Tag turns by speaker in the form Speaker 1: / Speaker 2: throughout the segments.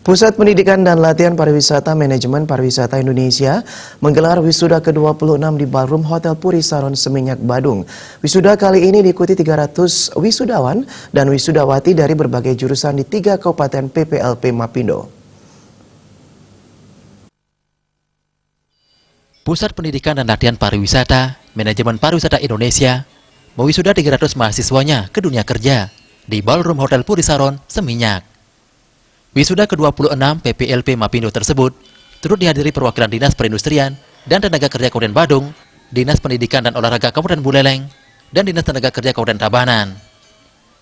Speaker 1: Pusat Pendidikan dan Latihan Pariwisata Manajemen Pariwisata Indonesia menggelar wisuda ke-26 di Ballroom Hotel Puri Saron Seminyak, Badung. Wisuda kali ini diikuti 300 wisudawan dan wisudawati dari berbagai jurusan di 3 Kabupaten PPLP Mapindo.
Speaker 2: Pusat Pendidikan dan Latihan Pariwisata Manajemen Pariwisata Indonesia mewisuda 300 mahasiswanya ke dunia kerja di Ballroom Hotel Puri Saron Seminyak. Wisuda ke-26 PPLP Mapindo tersebut turut dihadiri perwakilan Dinas Perindustrian dan Tenaga Kerja Kabupaten Badung, Dinas Pendidikan dan Olahraga Kabupaten Buleleng, dan Dinas Tenaga Kerja Kabupaten Tabanan.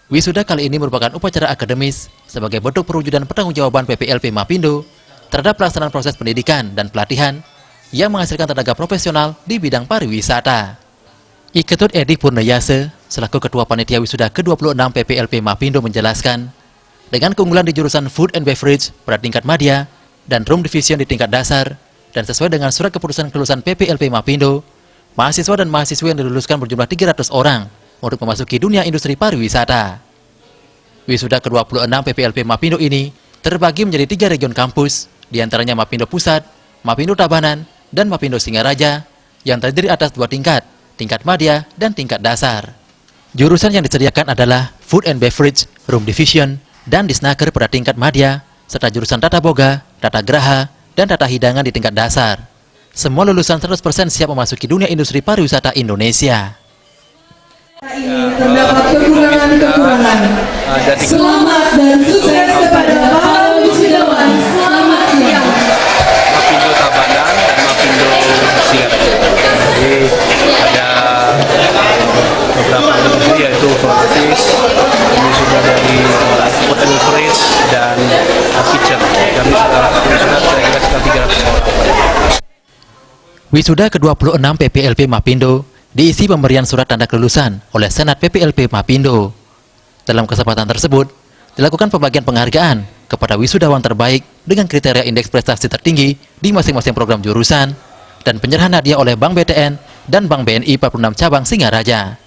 Speaker 2: Wisuda kali ini merupakan upacara akademis sebagai bentuk perwujudan pertanggungjawaban PPLP Mapindo terhadap pelaksanaan proses pendidikan dan pelatihan yang menghasilkan tenaga profesional di bidang pariwisata. Iketut Edi Purnayase, selaku Ketua Panitia Wisuda ke-26 PPLP Mapindo menjelaskan, dengan keunggulan di jurusan Food and Beverage pada tingkat madya dan Room Division di tingkat dasar, dan sesuai dengan surat keputusan kelulusan PPLP Mapindo, mahasiswa dan mahasiswi yang diluluskan berjumlah 300 orang untuk memasuki dunia industri pariwisata. Wisuda ke-26 PPLP Mapindo ini terbagi menjadi 3 region kampus, diantaranya Mapindo Pusat, Mapindo Tabanan, dan Mapindo Singaraja, yang terdiri atas 2 tingkat, tingkat madya dan tingkat dasar. Jurusan yang disediakan adalah Food and Beverage, Room Division, dan Disnaker pada tingkat madya, serta jurusan Tata Boga, Tata Graha, dan Tata Hidangan di tingkat dasar. Semua lulusan 100% siap memasuki dunia industri pariwisata Indonesia.
Speaker 3: Ini terdapat kekurangan-kekurangan. Selamat dan sukses kepada para wisudawan. Selamat siang.
Speaker 4: Mapindo Tabanan dan Mapindo Singaraja. Jadi ada beberapa industri yaitu Fortis, ini sudah dari Food and Beverage dan Kitchen. Kami sudah kira-kira sekitar 300 orang.
Speaker 2: Wisuda ke-26 PPLP Mapindo diisi pemberian surat tanda kelulusan oleh Senat PPLP Mapindo. Dalam kesempatan tersebut, dilakukan pembagian penghargaan kepada wisudawan terbaik dengan kriteria indeks prestasi tertinggi di masing-masing program jurusan dan penyerahan hadiah oleh Bank BTN dan Bank BNI 46 cabang Singaraja.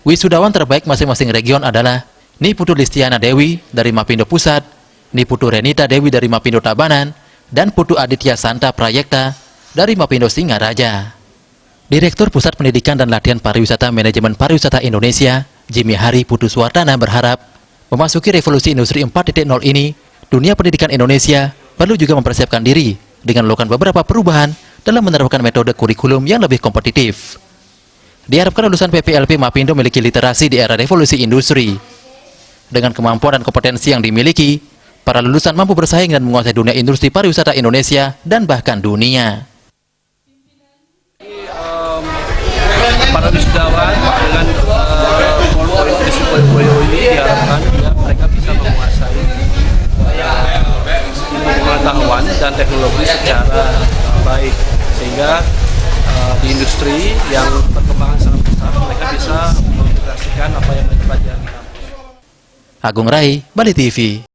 Speaker 2: Wisudawan terbaik masing-masing region adalah Niputu Listiana Dewi dari Mapindo Pusat, Niputu Renita Dewi dari Mapindo Tabanan, dan Putu Aditya Santa Prayekta dari Mapindo Singaraja. Direktur Pusat Pendidikan dan Latihan Pariwisata Manajemen Pariwisata Indonesia, Jimmy Hari Putu Suwartana berharap memasuki revolusi industri 4.0 ini, dunia pendidikan Indonesia perlu juga mempersiapkan diri dengan melakukan beberapa perubahan dalam menerapkan metode kurikulum yang lebih kompetitif. Diharapkan lulusan PPLP Mapindo memiliki literasi di era revolusi industri. Dengan kemampuan dan kompetensi yang dimiliki, para lulusan mampu bersaing dan menguasai dunia industri pariwisata Indonesia dan bahkan dunia.
Speaker 4: Para wisudawan dengan poin ini diharapkan ya, mereka bisa menguasai pengetahuan dan teknologi secara baik, sehingga di industri yang perkembangan sangat besar mereka bisa mengintegrasikan apa yang mereka pelajari.
Speaker 2: Agung Rai, Bali TV.